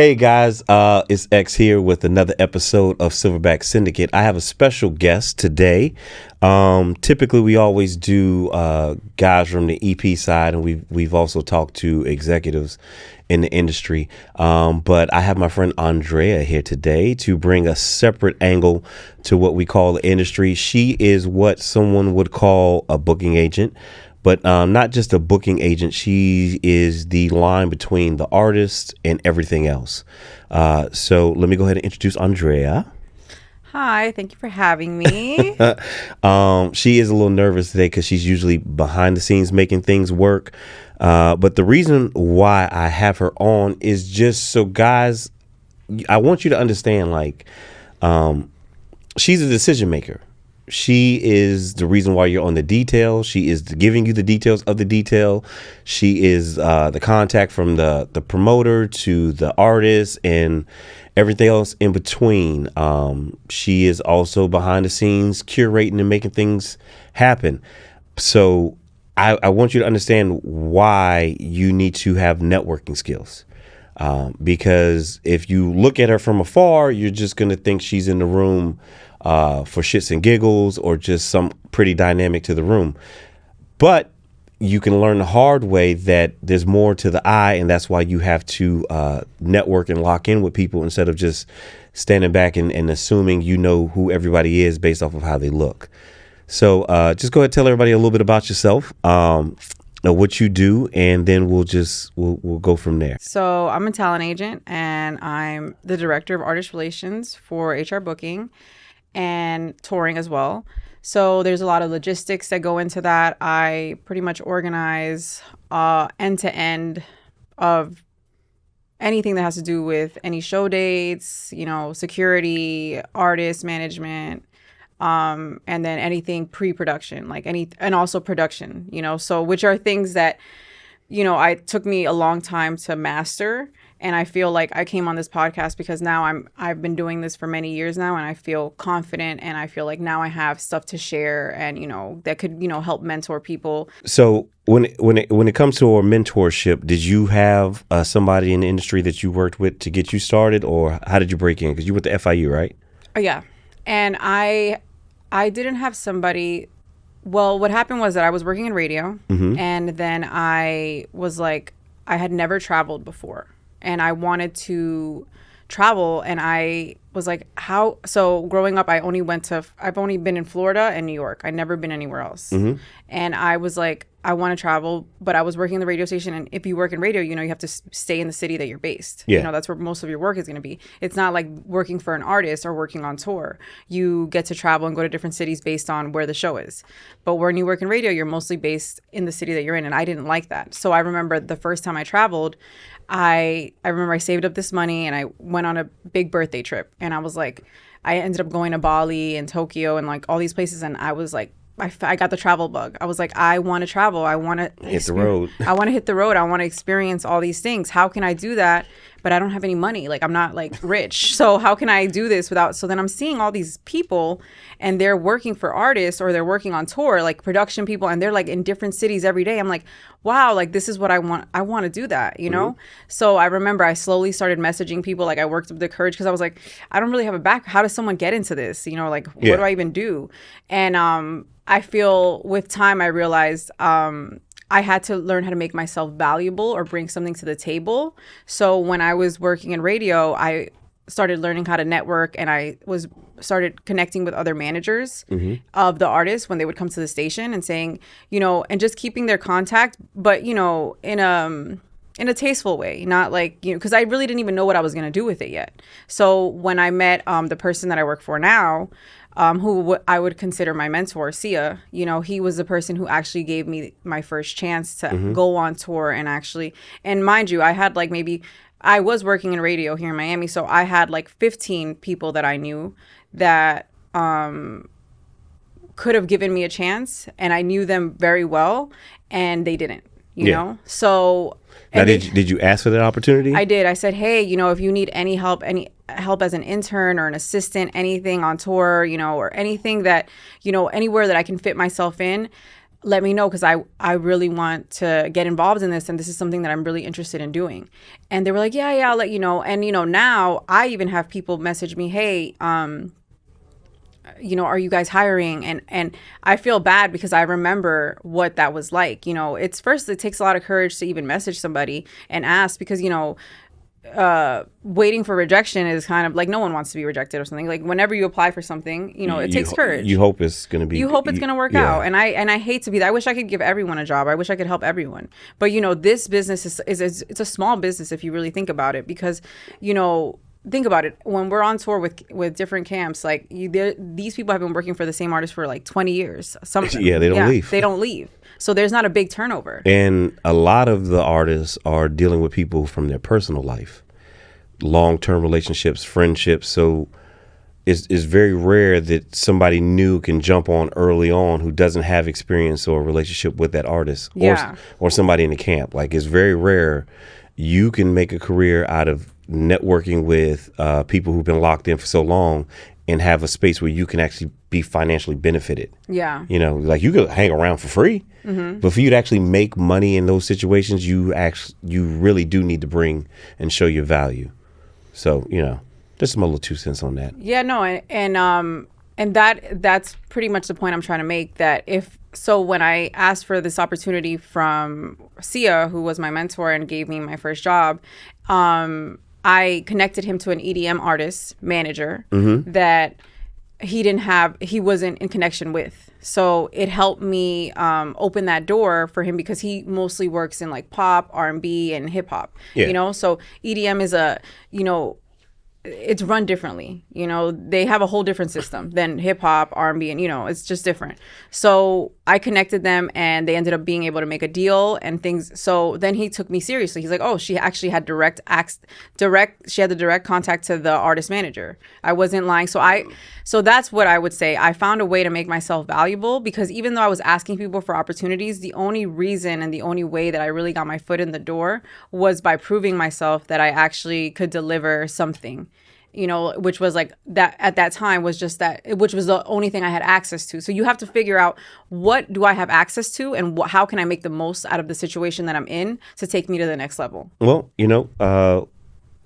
Hey guys, it's X here with another episode of Silverback Syndicate. I have a special guest today. Typically, we always do guys from the EP side, and we've also talked to executives in the industry. But I have my friend Andrea here today to bring a separate angle to what we call the industry. She is what someone would call a booking agent. But not just a booking agent, she is the line between the artist and everything else. So let me go ahead and introduce Andrea. Hi, thank you for having me. She is a little nervous today because she's usually behind the scenes making things work. But the reason why I have her on is just so guys, I want you to understand, she's a decision maker. She is the reason why you're on the detail. She is giving you the details of the detail. She is the contact from the promoter to the artist and everything else in between. She is also behind the scenes curating and making things happen. So I want you to understand why you need to have networking skills. Because if you look at her from afar, you're just going to think she's in the room for shits and giggles or just some pretty dynamic to the room. But you can learn the hard way that there's more to the eye, and that's why you have to network and lock in with people instead of just standing back and assuming you know who everybody is based off of how they look. So just go ahead and tell everybody a little bit about yourself, what you do, and then we'll go from there. So I'm a talent agent, and I'm the director of artist relations for HR booking and touring as well. So there's a lot of logistics that go into that. I pretty much organize end to end of anything that has to do with any show dates, security, artist management, and then anything pre-production, and also production, so which are things that, it took me a long time to master. And I feel like I came on this podcast because now I've been doing this for many years now, and I feel confident, and I feel like now I have stuff to share, and that could help mentor people. So when it comes to our mentorship, did you have somebody in the industry that you worked with to get you started, or how did you break in? Because you went to FIU, right? Yeah, and I didn't have somebody. Well, what happened was that I was working in radio, and then I was like, I had never traveled before. And I wanted to travel, and I was like, how? So growing up, I've only been in Florida and New York. I'd never been anywhere else. And I was like, I want to travel, but I was working in the radio station. And if you work in radio, you have to stay in the city that you're based. Yeah. That's where most of your work is going to be. It's not like working for an artist or working on tour. You get to travel and go to different cities based on where the show is. But when you work in radio, you're mostly based in the city that you're in. And I didn't like that. So I remember the first time I traveled, I remember I saved up this money and I went on a big birthday trip. And I was like, I ended up going to Bali and Tokyo and all these places. And I was like, I got the travel bug. I was like, I want to travel. I want to hit the road. I want to hit the road. I want to experience all these things. How can I do that? But I don't have any money. I'm not rich. So how can I do this without? So then I'm seeing all these people, and they're working for artists or they're working on tour, production people, and they're in different cities every day. I'm like, wow, this is what I want. I want to do that, So I remember I slowly started messaging people. I worked up the courage because I was like, I don't really have a back. How does someone get into this? What do I even do? And I feel with time I realized I had to learn how to make myself valuable or bring something to the table. So when I was working in radio, I started learning how to network, and I started connecting with other managers of the artists when they would come to the station and saying, and just keeping their contact, but in a tasteful way, not because I really didn't even know what I was going to do with it yet. So when I met the person that I work for now, who I would consider my mentor, Sia, he was the person who actually gave me my first chance to go on tour and mind you, I had I was working in radio here in Miami, so I had 15 people that I knew that could have given me a chance, and I knew them very well, and they didn't, you know? So now, did you ask for that opportunity? I did. I said, hey, if you need any help as an intern or an assistant, anything on tour, or anything that, anywhere that I can fit myself in, let me know, because I really want to get involved in this, and this is something that I'm really interested in doing. And they were like, yeah, I'll let you know. And, now I even have people message me, hey, are you guys hiring? And I feel bad because I remember what that was like. It takes a lot of courage to even message somebody and ask, because, waiting for rejection is kind of like, no one wants to be rejected or something. Like, whenever you apply for something, it takes courage. You hope it's going to be. You hope it's going to work out. And I hate to be that. I wish I could give everyone a job. I wish I could help everyone. But, this business is it's a small business if you really think about it, because, think about it. When we're on tour with different camps, like these people have been working for the same artist for like 20 years. Yeah, they don't leave. They don't leave. So there's not a big turnover. And a lot of the artists are dealing with people from their personal life, long-term relationships, friendships. So it's very rare that somebody new can jump on early on who doesn't have experience or a relationship with that artist, or somebody in the camp. Like, it's very rare you can make a career out of networking with people who've been locked in for so long and have a space where you can actually be financially benefited. Yeah. Like, you could hang around for free, but for you to actually make money in those situations, you really do need to bring and show your value. So, just my little 2 cents on that. Yeah, no, and that's pretty much the point I'm trying to make. That when I asked for this opportunity from Sia, who was my mentor and gave me my first job, I connected him to an EDM artist manager that he wasn't in connection with. So it helped me open that door for him, because he mostly works in like pop, R&B, and hip hop. Yeah. So EDM is it's run differently. They have a whole different system than hip hop, R&B, and it's just different. So I connected them, and they ended up being able to make a deal and things. So then he took me seriously. He's like, oh, she actually had she had the direct contact to the artist manager. I wasn't lying. So that's what I would say. I found a way to make myself valuable, because even though I was asking people for opportunities, the only reason and the only way that I really got my foot in the door was by proving myself that I actually could deliver something. Which was like that at that time was just that, which was the only thing I had access to. So you have to figure out, what do I have access to, and how can I make the most out of the situation that I'm in to take me to the next level? Well, I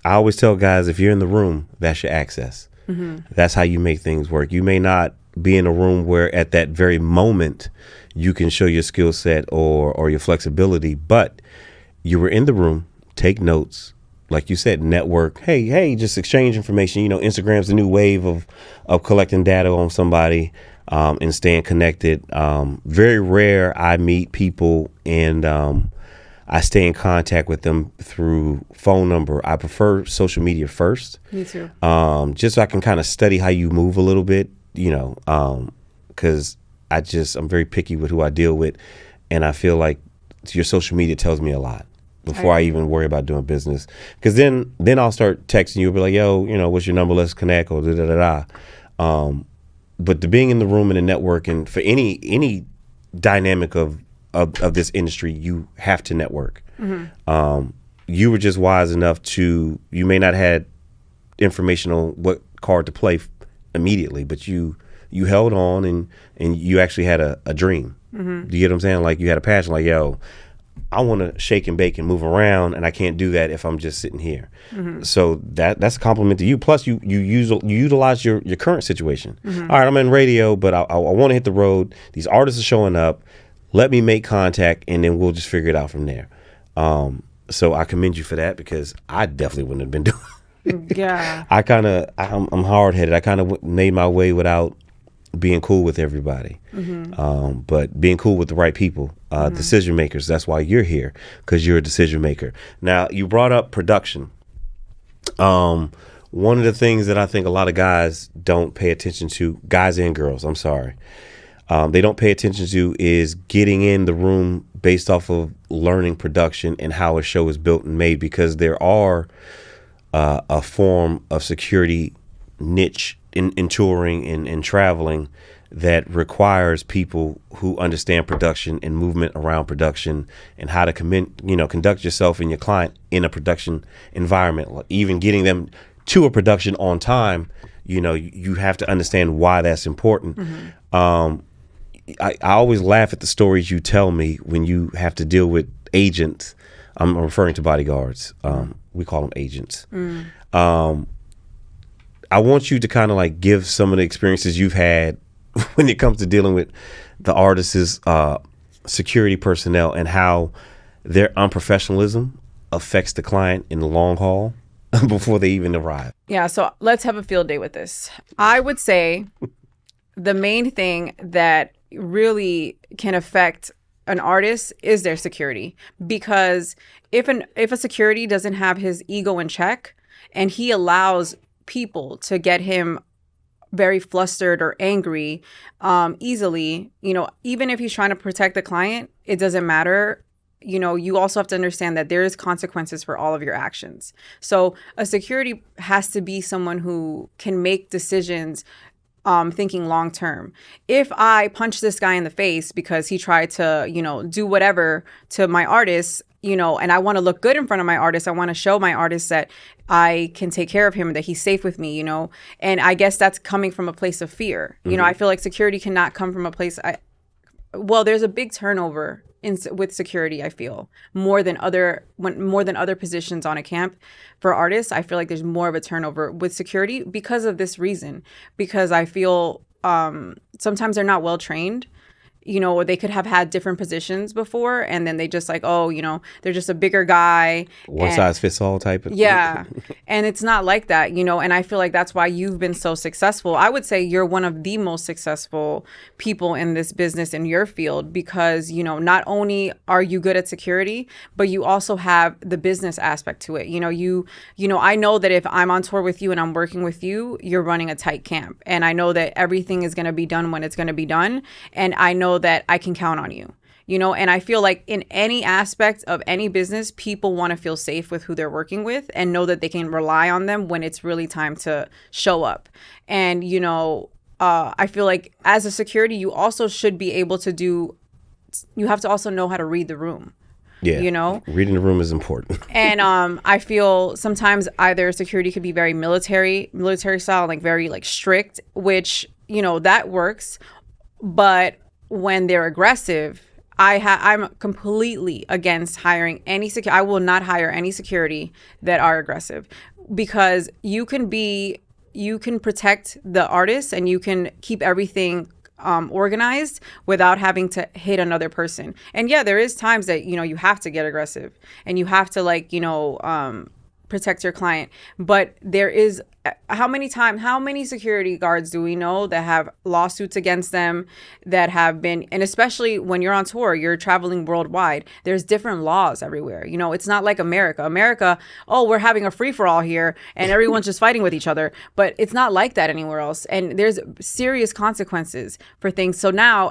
always tell guys, if you're in the room, that's your access. That's how you make things work. You may not be in a room where at that very moment you can show your skill set or your flexibility, but you were in the room, take notes. Like you said, network. Hey, just exchange information. Instagram's the new wave of collecting data on somebody and staying connected. Very rare I meet people and I stay in contact with them through phone number. I prefer social media first. Me too. Just so I can kind of study how you move a little bit, because I'm very picky with who I deal with, and I feel like your social media tells me a lot before I even worry about doing business. Because then I'll start texting you, be like, yo, what's your number? Let's connect, or da-da-da-da. But the being in the room and the network, and for any dynamic of this industry, you have to network. You were just wise enough you may not had information on what card to play immediately, but you held on and you actually had a dream. Do you get what I'm saying? Like, you had a passion, like, yo, I want to shake and bake and move around, and I can't do that if I'm just sitting here. So that's a compliment to you. Plus, you utilize your current situation. All right, I'm in radio, but I want to hit the road. These artists are showing up. Let me make contact, and then we'll just figure it out from there. So I commend you for that, because I definitely wouldn't have been doing it. Yeah. I'm hard-headed. I kind of made my way without being cool with everybody, but being cool with the right people, decision makers. That's why you're here, because you're a decision maker. Now, you brought up production. One of the things that I think a lot of guys don't pay attention to, guys and girls, I'm sorry, they don't pay attention to, is getting in the room based off of learning production and how a show is built and made, because there are a form of security niche in touring and traveling that requires people who understand production and movement around production and how to conduct yourself and your client in a production environment. Like, even getting them to a production on time, you have to understand why that's important. I always laugh at the stories you tell me when you have to deal with agents. I'm referring to bodyguards. We call them agents. I want you to kind of like give some of the experiences you've had when it comes to dealing with the artists' security personnel and how their unprofessionalism affects the client in the long haul before they even arrive. Yeah, so let's have a field day with this. I would say the main thing that really can affect an artist is their security, because if a security doesn't have his ego in check and he allows people to get him very flustered or angry easily, even if he's trying to protect the client, it doesn't matter. You also have to understand that there is consequences for all of your actions. So a security has to be someone who can make decisions thinking long term. If I punch this guy in the face because he tried to, do whatever to my artist, and I want to look good in front of my artist, I want to show my artist that I can take care of him, that he's safe with me, and I guess that's coming from a place of fear. I feel like security cannot come from a place. There's a big turnover with security. I feel more than other positions on a camp for artists. I feel like there's more of a turnover with security because of this reason. Because I feel sometimes they're not well trained. They could have had different positions before, and then they just they're just a bigger guy. One size fits all type of. Yeah. And it's not like that, and I feel like that's why you've been so successful. I would say you're one of the most successful people in this business in your field, because, not only are you good at security, but you also have the business aspect to it. I know that if I'm on tour with you and I'm working with you, you're running a tight camp. And I know that everything is going to be done when it's going to be done. And I know that I can count on you, and I feel like in any aspect of any business, people want to feel safe with who they're working with and know that they can rely on them when it's really time to show up. And, I feel like as a security, you also should be able to you have to also know how to read the room. Yeah. Reading the room is important. And I feel sometimes either security could be very military style, like very like strict, which, that works. But when they're aggressive, I'm completely against hiring any security. I will not hire any security that are aggressive, because you can protect the artist and you can keep everything organized without having to hit another person. And yeah, there is times that, you have to get aggressive and you have to protect your client. But there is, how many security guards do we know that have lawsuits against them that have been, and especially when you're on tour, you're traveling worldwide, there's different laws everywhere. It's not like America, oh, we're having a free for all here and everyone's just fighting with each other, but it's not like that anywhere else. And there's serious consequences for things. So now,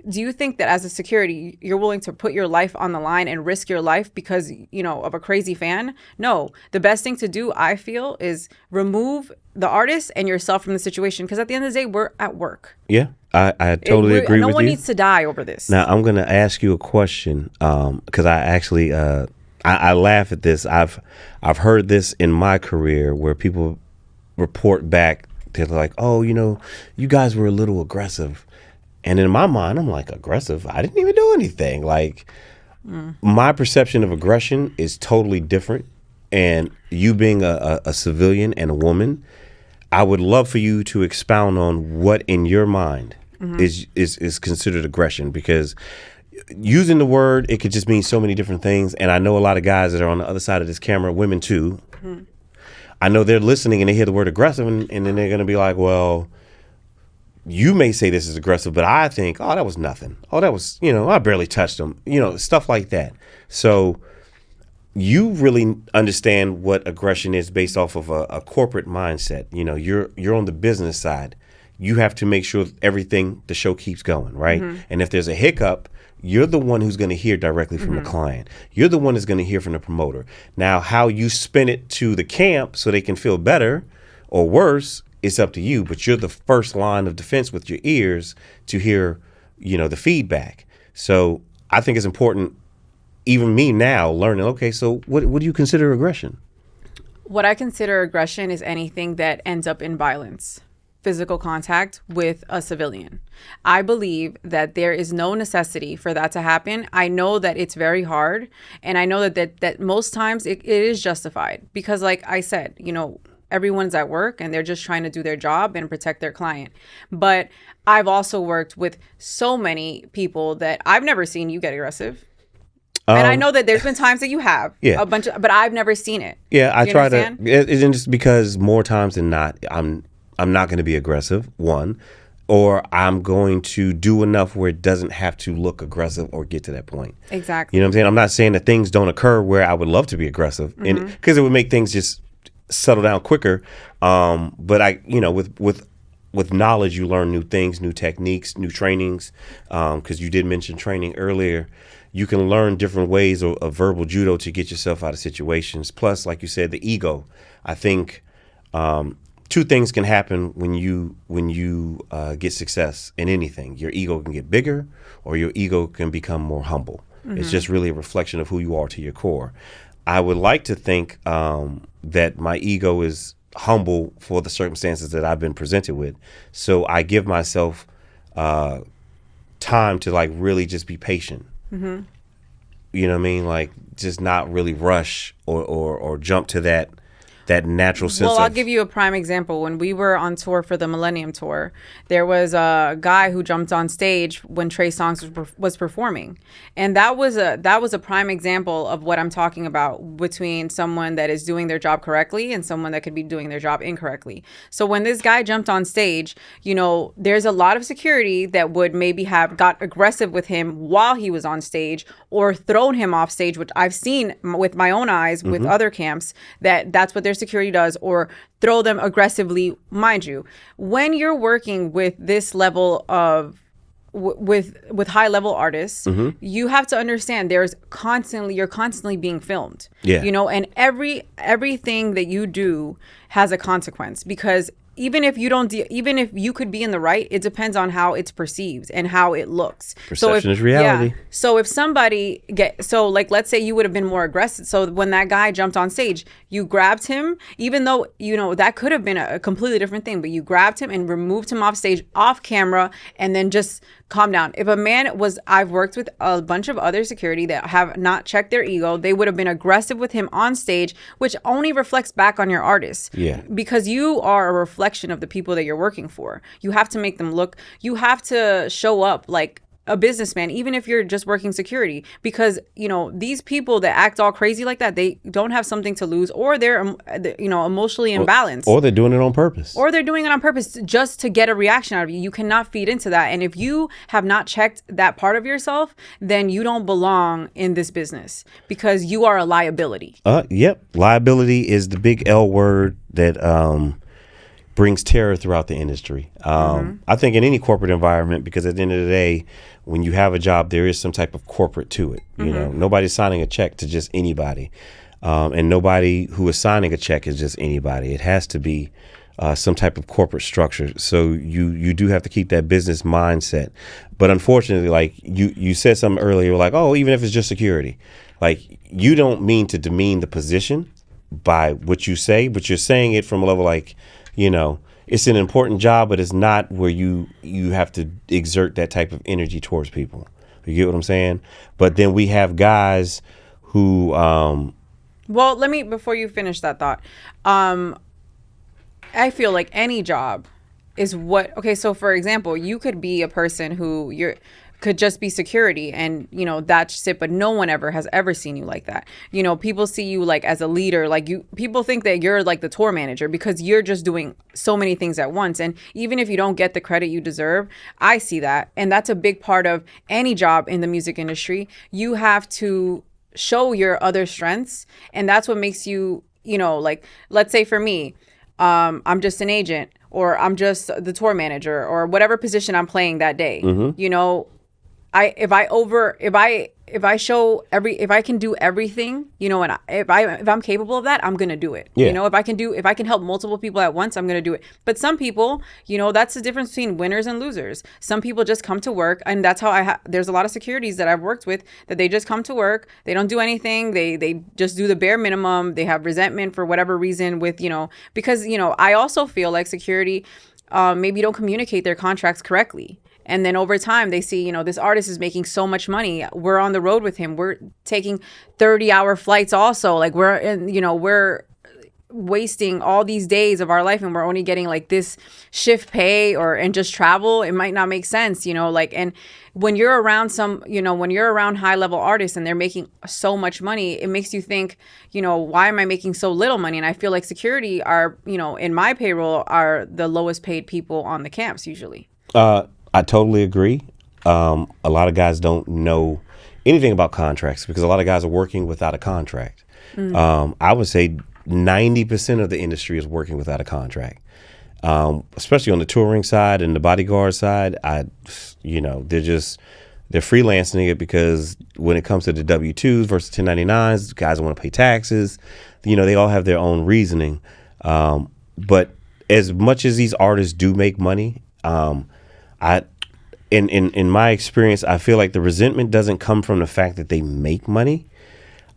do you think that as a security, you're willing to put your life on the line and risk your life because, of a crazy fan? No, the best thing to do, I feel, is remove the artist and yourself from the situation, because at the end of the day, we're at work. Yeah, I totally agree with you. No one needs to die over this. Now, I'm going to ask you a question, because I actually I laugh at this. I've heard this in my career where people report back. They're like, oh, you guys were a little aggressive. And in my mind, I'm like, aggressive? I didn't even do anything. Like, my perception of aggression is totally different. And you being a civilian and a woman, I would love for you to expound on what in your mind is considered aggression, because using the word, it could just mean so many different things. And I know a lot of guys that are on the other side of this camera, women too. I know they're listening and they hear the word aggressive and then they're going to be like, well, you may say this is aggressive, but I think, oh, that was nothing. Oh, that was, I barely touched them, stuff like that. So you really understand what aggression is based off of a corporate mindset. You're on the business side. You have to make sure the show keeps going, right? And if there's a hiccup, you're the one who's going to hear directly from the client. You're the one that's going to hear from the promoter. Now, how you spin it to the camp so they can feel better or worse, it's up to you. But you're the first line of defense with your ears to hear, the feedback. So I think it's important. Even me now learning, okay, so what do you consider aggression? What I consider aggression is anything that ends up in violence. physical contact with a civilian. I believe that there is no necessity for that to happen. I know that it's very hard, and I know that most times it is justified because, like I said, everyone's at work and they're just trying to do their job and protect their client. But I've also worked with so many people that I've never seen you get aggressive. And I know that there's been times that you have a bunch of, but I've never seen it. Yeah, I try to. It's just because more times than not, I'm not going to be aggressive. One, or I'm going to do enough where it doesn't have to look aggressive or get to that point. Exactly. You know what I'm saying? I'm not saying that things don't occur where I would love to be aggressive, and because it would make things just settle down quicker. But with knowledge, you learn new things, new techniques, new trainings. Because you did mention training earlier. You can learn different ways of verbal judo to get yourself out of situations. Plus, like you said, the ego. I think two things can happen when you get success in anything. Your ego can get bigger, or your ego can become more humble. It's just really a reflection of who you are to your core. I would like to think that my ego is humble for the circumstances that I've been presented with. So I give myself time to like really just be patient. Mm-hmm. You know what I mean? Like just not really rush or jump to that natural sense. Well, I'll give you a prime example. When we were on tour for the Millennium Tour, there was a guy who jumped on stage when Trey Songz was performing, and that was a prime example of what I'm talking about between someone that is doing their job correctly and someone that could be doing their job incorrectly. So when this guy jumped on stage, there's a lot of security that would maybe have got aggressive with him while he was on stage or thrown him off stage, which I've seen with my own eyes with other camps that's what their security does, or throw them aggressively. Mind you, when you're working with this level of with high level artists, you have to understand you're constantly being filmed. And everything that you do has a consequence, because even if you could be in the right, it depends on how it's perceived and how it looks. Perception is reality. Yeah. So if somebody let's say you would have been more aggressive. So when that guy jumped on stage, you grabbed him, even though, that could have been a completely different thing, but you grabbed him and removed him off stage, off camera, and then just calm down. If a man I've worked with a bunch of other security that have not checked their ego, they would have been aggressive with him on stage, which only reflects back on your artist. Yeah. Because you are a reflection of the people that you're working for. You have to make them look, you have to show up like a businessman, even if you're just working security, because these people that act all crazy like that, they don't have something to lose, or they're emotionally imbalanced, or they're doing it on purpose, just to get a reaction out of you. You cannot feed into that, and if you have not checked that part of yourself, then you don't belong in this business, because you are a liability. Yep, liability is the big L word that brings terror throughout the industry. I think in any corporate environment, because at the end of the day, when you have a job, there is some type of corporate to it. Nobody's signing a check to just anybody, and nobody who is signing a check is just anybody. It has to be some type of corporate structure. So you do have to keep that business mindset. But unfortunately, like you said something earlier, like, oh, even if it's just security, like you don't mean to demean the position by what you say, but you're saying it from a level like, it's an important job, but it's not where you have to exert that type of energy towards people. You get what I'm saying? But then we have guys who well, before you finish that thought, I feel like any job is so for example, you could be a person who could just be security, and that's it, but no one has ever seen you like that. People see you like as a leader, people think that you're like the tour manager because you're just doing so many things at once, and even if you don't get the credit you deserve, I see that, and that's a big part of any job in the music industry. You have to show your other strengths, and that's what makes you, like, let's say for me, I'm just an agent, or I'm just the tour manager, or whatever position I'm playing that day. If I can do everything, and if I'm capable of that, I'm going to do it. Yeah. If I can help multiple people at once, I'm going to do it. But some people, that's the difference between winners and losers. Some people just come to work, and that's how there's a lot of securities that I've worked with that they just come to work. They don't do anything. They just do the bare minimum. They have resentment for whatever reason because, I also feel like security, maybe don't communicate their contracts correctly. And then over time, they see, this artist is making so much money. We're on the road with him. We're taking 30-hour flights also. Like we're wasting all these days of our life and we're only getting like this shift pay and just travel. It might not make sense, and when you're around when you're around high level artists and they're making so much money, it makes you think, why am I making so little money? And I feel like security are, in my payroll are the lowest paid people on the camps usually. I totally agree. A lot of guys don't know anything about contracts because a lot of guys are working without a contract. I would say 90% of the industry is working without a contract, especially on the touring side and the bodyguard side. They're freelancing it because when it comes to the W-2s versus 1099s, guys want to pay taxes. They all have their own reasoning. But as much as these artists do make money, in my experience, I feel like the resentment doesn't come from the fact that they make money.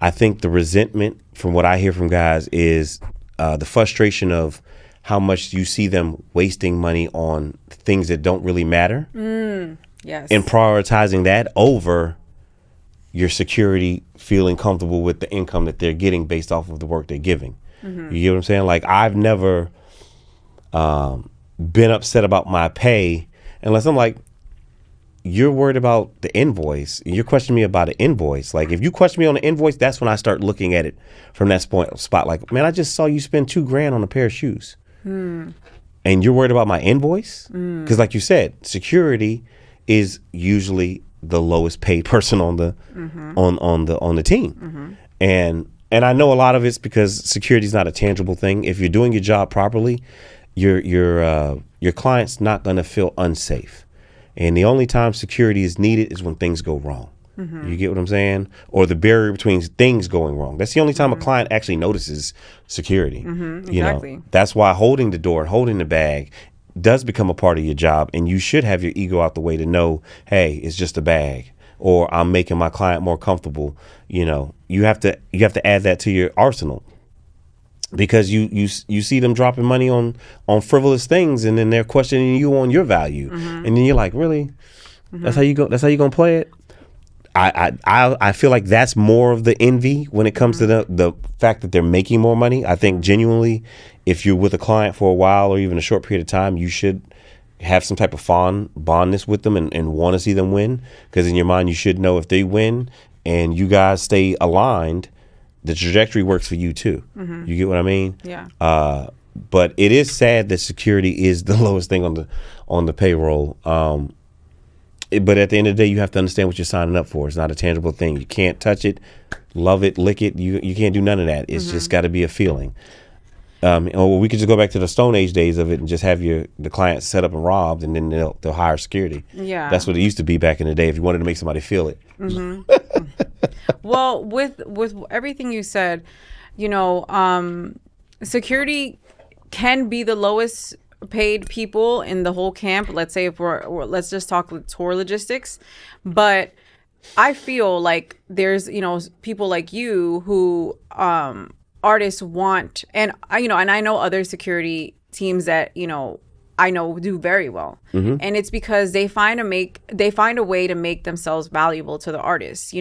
I think the resentment from what I hear from guys is the frustration of how much you see them wasting money on things that don't really matter. Yes. And prioritizing that over your security, feeling comfortable with the income that they're getting based off of the work they're giving. You get what I'm saying? Like I've never been upset about my pay unless I'm like, you're worried about the invoice. You're questioning me about an invoice. Like if you question me on the invoice, that's when I start looking at it from that spot. Like, man, I just saw you spend $2,000 on a pair of shoes. And you're worried about my invoice? Because like you said, security is usually the lowest paid person on the on the team. And I know a lot of it's because security is not a tangible thing. If you're doing your job properly, your client's not going to feel unsafe. And the only time security is needed is when things go wrong. You get what I'm saying? Or the barrier between things going wrong. That's the only time a client actually notices security. Exactly. That's why holding the door and holding the bag does become a part of your job. And you should have your ego out the way to know, hey, it's just a bag. Or I'm making my client more comfortable. You have to add that to your arsenal. Because you see them dropping money on frivolous things, and then they're questioning you on your value, and then you're like, really, that's how you gonna play it. I feel like that's more of the envy when it comes to the fact that they're making more money. I think genuinely, if you're with a client for a while or even a short period of time, you should have some type of bondness with them and want to see them win, because in your mind you should know if they win and you guys stay aligned, the trajectory works for you too. You get what I mean? Yeah. But it is sad that security is the lowest thing on the payroll. But at the end of the day, you have to understand what you're signing up for. It's not a tangible thing. You can't touch it, love it, lick it. You can't do none of that. It's just got to be a feeling. Or we could just go back to the Stone Age days of it and just have the client set up and robbed, and then they'll hire security. Yeah, that's what it used to be back in the day. If you wanted to make somebody feel it. Well, with everything you said, security can be the lowest paid people in the whole camp. Let's say let's just talk tour logistics, but I feel like there's people like you who artists want, and I know other security teams that I know do very well, and it's because they find a way to make themselves valuable to the artists.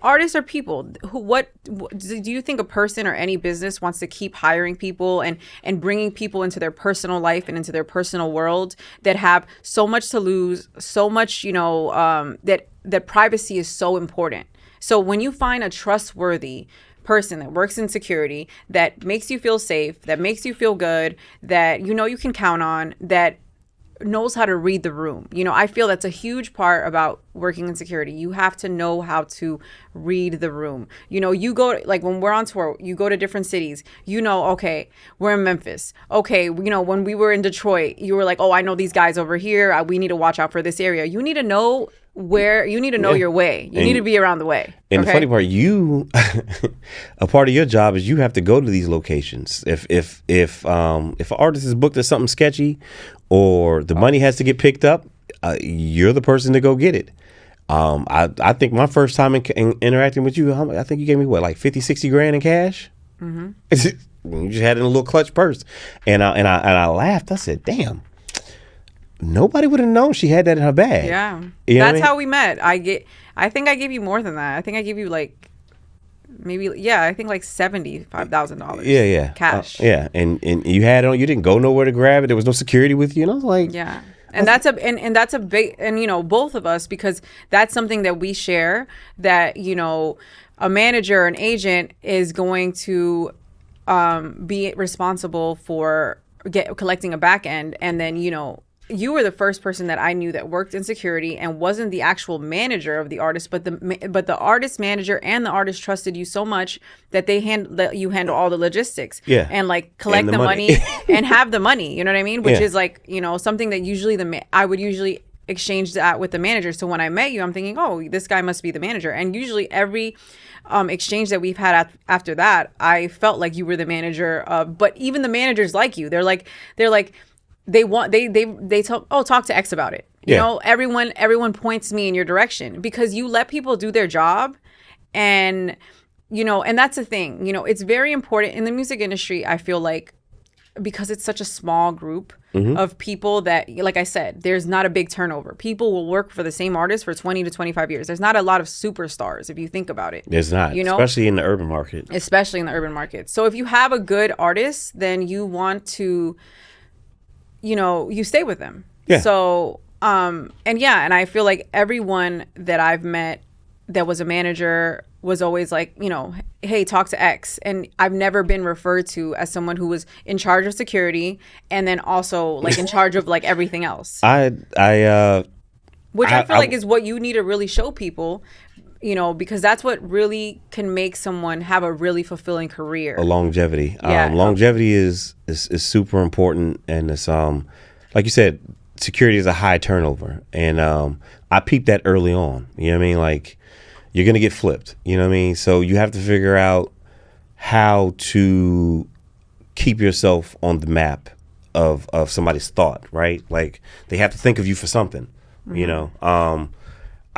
Artists are people. What do you think a person or any business wants to keep hiring people and bringing people into their personal life and into their personal world that have so much to lose, so much that privacy is so important. So when you find a trustworthy person that works in security, that makes you feel safe, that makes you feel good, that you can count on, that knows how to read the room. I feel that's a huge part about working in security. You have to know how to read the room. You go, like when we're on tour, you go to different cities, okay, we're in Memphis. Okay, when we were in Detroit, you were like, oh, I know these guys over here. We need to watch out for this area. You need to know your way. You need to be around the way. And the funny part, a part of your job is you have to go to these locations. If an artist is booked as something sketchy, or the money has to get picked up, you're the person to go get it. I think my first time in interacting with you, I think you gave me like 50, 60 grand in cash. You just had it in a little clutch purse. And I laughed. I said, damn, nobody would have known she had that in her bag. Yeah. You know That's what I mean? how we met. I think I gave you more than that. I think I gave you like maybe, I think like $75,000. Yeah. Cash. Yeah. And you had it on, you didn't go nowhere to grab it. There was no security with you. And I was like, Yeah. And that's a big, and you know, both of us, because that's something that we share, that, you know, a manager, an agent is going to be responsible for collecting a back end. And then, you know, you were the first person that I knew that worked in security and wasn't the actual manager of the artist, but the artist manager and the artist trusted you so much that that you handle all the logistics. Yeah. And like collect And the the money, money. and have the money. You know what I mean? Which Yeah. is like, you know, something that usually I would usually exchange that with the manager. So when I met you, I'm thinking, oh, this guy must be the manager. And usually every exchange that we've had after that, I felt like you were the manager. But even the managers like you. They're like. They talk to X about it. You know, everyone points me in your direction because you let people do their job. And, you know, and that's the thing, you know, it's very important in the music industry. I feel like, because it's such a small group of people that, like I said, there's not a big turnover. People will work for the same artist for 20 to 25 years. There's not a lot of superstars if you think about it. There's not, you know? especially in the urban market. So if you have a good artist, then you want to, you know, you stay with them. Yeah. So, and I feel like everyone that I've met that was a manager was always like, you know, hey, talk to X. And I've never been referred to as someone who was in charge of security and then also like in charge of like everything else. Which I feel like is what you need to really show people, you know, because that's what really can make someone have a really fulfilling career. A longevity. Yeah. Longevity is super important, and it's like you said, security is a high turnover, and I peeped that early on. You know what I mean? Like, you're gonna get flipped. You know what I mean? So you have to figure out how to keep yourself on the map of somebody's thought, right? Like, they have to think of you for something. You know.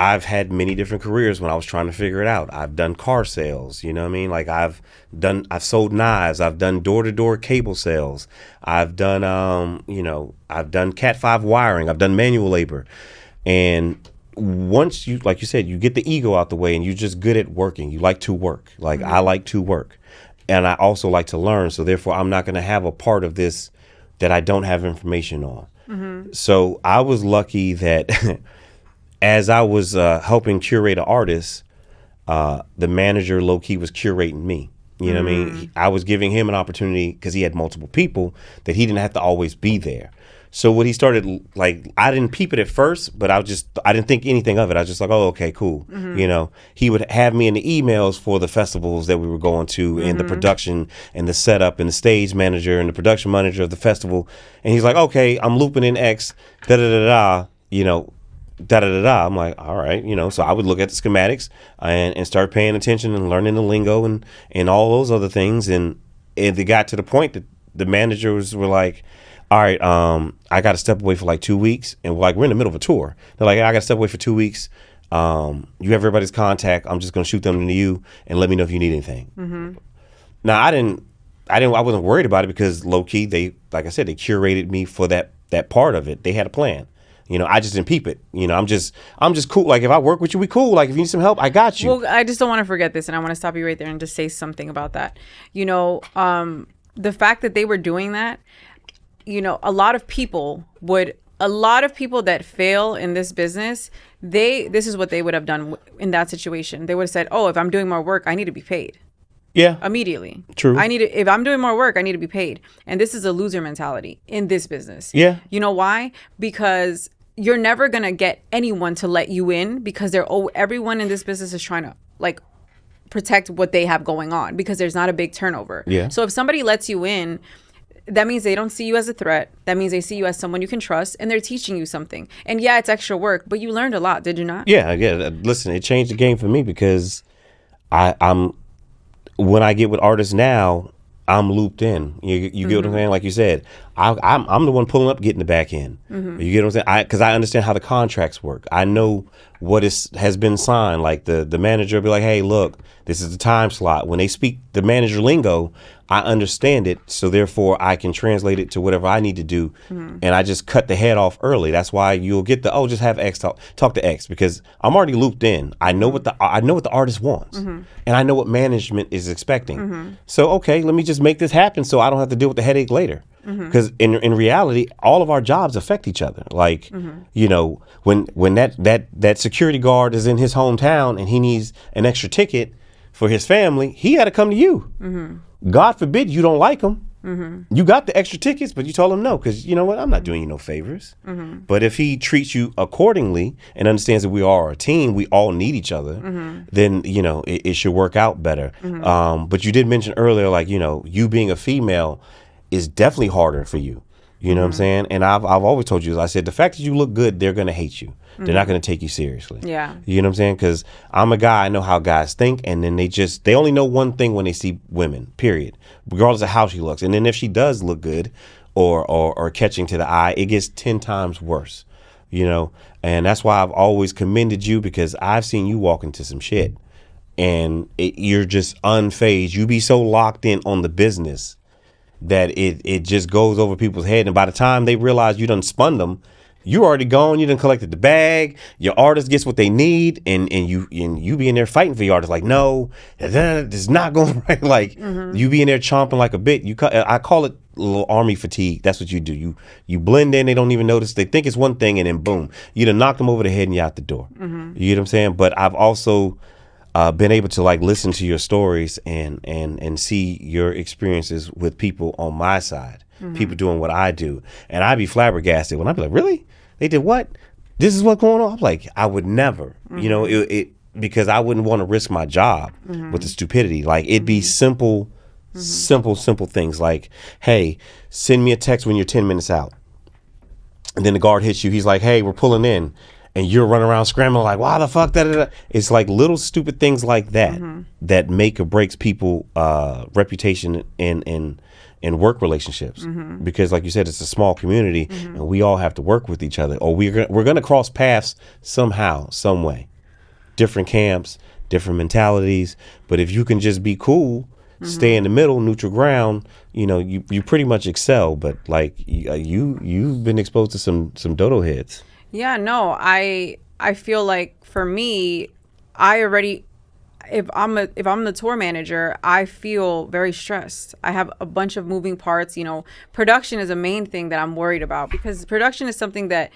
I've had many different careers when I was trying to figure it out. I've done car sales, you know what I mean? Like I've sold knives. I've done door-to-door cable sales. I've done, I've done Cat 5 wiring. I've done manual labor. And once you, like you said, you get the ego out the way and you're just good at working. You like to work. Like I like to work. And I also like to learn. So therefore, I'm not going to have a part of this that I don't have information on. So I was lucky that as I was helping curate an artist, the manager low-key was curating me. You know what I mean? I was giving him an opportunity because he had multiple people that he didn't have to always be there. So what he started, like, I didn't peep it at first, but I didn't think anything of it. I was just like, oh, okay, cool. You know, he would have me in the emails for the festivals that we were going to and the production and the setup and the stage manager and the production manager of the festival. And he's like, okay, I'm looping in X, da-da-da-da, you know, da-da-da-da. I'm like, all right, you know. So I would look at the schematics and start paying attention and learning the lingo and all those other things. And it got to the point that the managers were like, all right, I got to step away for like 2 weeks. And we're in the middle of a tour. They're like, I got to step away for 2 weeks. You have everybody's contact. I'm just going to shoot them to you and let me know if you need anything. Now, I wasn't worried about it because low key, they, like I said, they curated me for that part of it. They had a plan. You know, I just didn't peep it. You know, I'm just cool. Like, if I work with you, we cool. Like, if you need some help, I got you. Well, I just don't want to forget this, and I want to stop you right there and just say something about that. You know, the fact that they were doing that, you know, a lot of people that fail in this business, this is what they would have done in that situation. They would have said, oh, if I'm doing more work, I need to be paid. Yeah. Immediately. True. If I'm doing more work, I need to be paid. And this is a loser mentality in this business. Yeah. You know why? Because you're never going to get anyone to let you in because everyone in this business is trying to like protect what they have going on because there's not a big turnover. Yeah. So if somebody lets you in, that means they don't see you as a threat. That means they see you as someone you can trust and they're teaching you something. And yeah, it's extra work, but you learned a lot, did you not? Yeah. Listen, it changed the game for me because I'm when I get with artists now, I'm looped in. You get what I'm saying? Like you said, I'm the one pulling up, getting the back end. You get what I'm saying? Because I understand how the contracts work. I know what has been signed. Like the manager will be like, hey, look, this is the time slot. When they speak the manager lingo, I understand it, so therefore I can translate it to whatever I need to do, and I just cut the head off early. That's why you'll get just have X talk to X, because I'm already looped in. I know what the artist wants, and I know what management is expecting. So okay, let me just make this happen, so I don't have to deal with the headache later. Because in reality, all of our jobs affect each other. Like when that security guard is in his hometown and he needs an extra ticket for his family, he had to come to you. God forbid you don't like him. You got the extra tickets, but you told him no, because you know what? I'm not doing you no favors. But if he treats you accordingly and understands that we are a team, we all need each other, then, it should work out better. But you did mention earlier, like, you being a female is definitely harder for you. You know what I'm saying? And I've always told you, I said, the fact that you look good, they're going to hate you. They're not going to take you seriously. Yeah. You know what I'm saying? Because I'm a guy, I know how guys think, and then they only know one thing when they see women, period, regardless of how she looks. And then if she does look good or catching to the eye, it gets 10 times worse, And that's why I've always commended you, because I've seen you walk into some shit and you're just unfazed. You be so locked in on the business that it just goes over people's head, and by the time they realize you done spun them, you already gone. You done collected the bag. Your artist gets what they need, and you be in there fighting for your artist. Like, no, it's not going right. Like you be in there chomping like a bit. I call it a little army fatigue. That's what you do. You blend in. They don't even notice. They think it's one thing, and then boom, you done knocked them over the head and you're out the door. You know what I'm saying? But I've also been able to like listen to your stories and see your experiences with people on my side, people doing what I do, and I'd be flabbergasted when I'd be like, really? They did what? This is what's going on? I'm like, I would never, because I wouldn't want to risk my job with the stupidity. Like, it'd be simple things like, hey, send me a text when you're 10 minutes out. And then the guard hits you. He's like, hey, we're pulling in. And you're running around scrambling like, why the fuck? It's like little stupid things like that that make or breaks people reputation in work relationships. Because like you said, it's a small community and we all have to work with each other, or we're going to cross paths somehow, some way. Different camps, different mentalities. But if you can just be cool, stay in the middle, neutral ground, you pretty much excel. But like you've been exposed to some dodo heads. Yeah, no, I feel like for me, if I'm the tour manager, I feel very stressed. I have a bunch of moving parts. Production is a main thing that I'm worried about, because production is something that,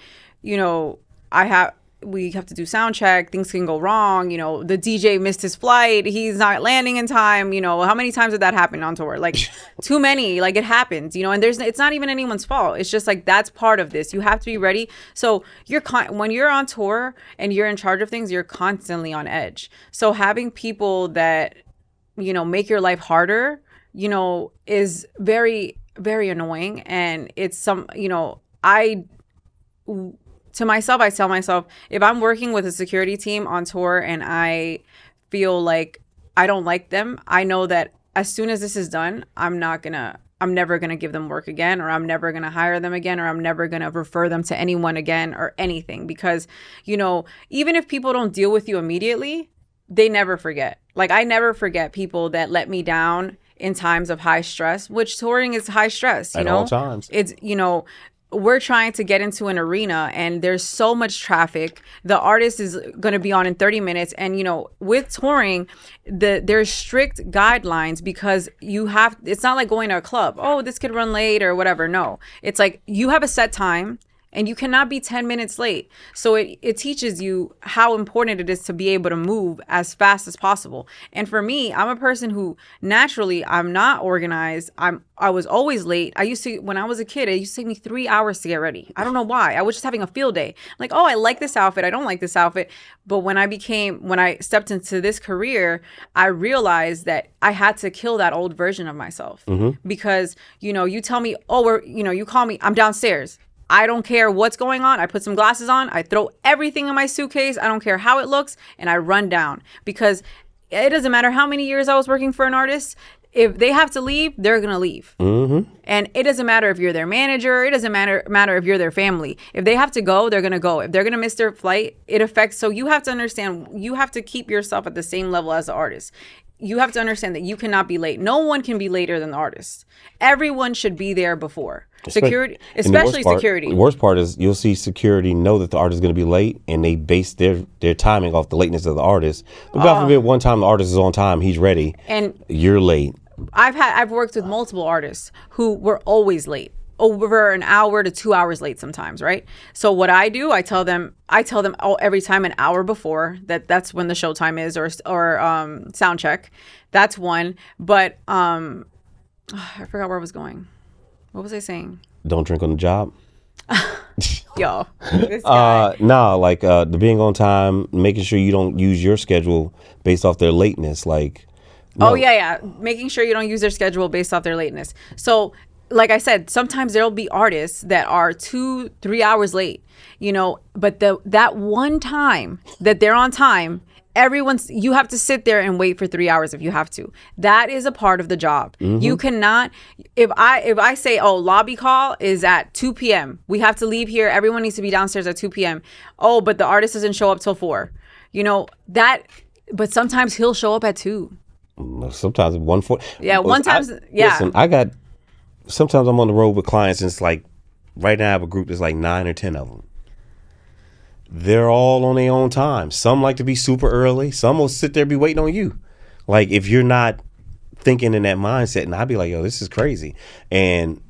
we have to do sound check. Things can go wrong. The DJ missed his flight. He's not landing in time. How many times did that happen on tour? Like too many. Like it happens. And it's not even anyone's fault. It's just like that's part of this. You have to be ready. So when you're on tour and you're in charge of things, you're constantly on edge. So having people that make your life harder, is very, very annoying. And it's to myself, I tell myself, if I'm working with a security team on tour and I feel like I don't like them, I know that as soon as this is done, I'm never going to give them work again, or I'm never going to hire them again, or I'm never going to refer them to anyone again or anything. Because, even if people don't deal with you immediately, they never forget. Like, I never forget people that let me down in times of high stress, which touring is high stress, At all times. It's, we're trying to get into an arena and there's so much traffic. The artist is going to be on in 30 minutes. And, with touring, there's strict guidelines, because it's not like going to a club. Oh, this could run late or whatever. No, it's like you have a set time and you cannot be 10 minutes late. So it teaches you how important it is to be able to move as fast as possible. And for me, I'm a person who naturally, I'm not organized. I was always late. When I was a kid, it used to take me 3 hours to get ready. I don't know why. I was just having a field day. Like, oh, I like this outfit. I don't like this outfit. But when I stepped into this career, I realized that I had to kill that old version of myself. Because, you tell me, oh, you call me, I'm downstairs. I don't care what's going on. I put some glasses on. I throw everything in my suitcase. I don't care how it looks. And I run down, because it doesn't matter how many years I was working for an artist. If they have to leave, they're going to leave. And it doesn't matter if you're their manager. It doesn't matter if you're their family. If they have to go, they're going to go. If they're going to miss their flight, it affects. So you have to understand, you have to keep yourself at the same level as the artist. you have to understand that you cannot be late. No one can be later than the artist. Everyone should be there before. Security, especially security. The worst part is you'll see security know that the artist is going to be late, and they base their timing off the lateness of the artist. But God forbid, one time the artist is on time, he's ready, and you're late. I've worked with multiple artists who were always late, over an hour to 2 hours late sometimes, right? So what I do, I tell them every time an hour before that's when the showtime is, or sound check. That's one. But I forgot where I was going. What was I saying? Don't drink on the job. Yo, this guy. The being on time, making sure you don't use your schedule based off their lateness, like. No. Oh yeah, making sure you don't use their schedule based off their lateness. So, like I said, sometimes there'll be artists that are 2-3 hours late, but that one time that they're on time, you have to sit there and wait for 3 hours if you have to. That is a part of the job. Mm-hmm. You cannot, if I say, lobby call is at 2 p.m. We have to leave here. Everyone needs to be downstairs at 2 p.m. Oh, but the artist doesn't show up till 4. But sometimes he'll show up at 2. Sometimes 1:40. Yeah, Listen, sometimes I'm on the road with clients, and it's like, right now I have a group that's like 9 or 10 of them. They're all on their own time. Some like to be super early. Some will sit there and be waiting on you. Like, if you're not thinking in that mindset, and I'd be like, yo, this is crazy. And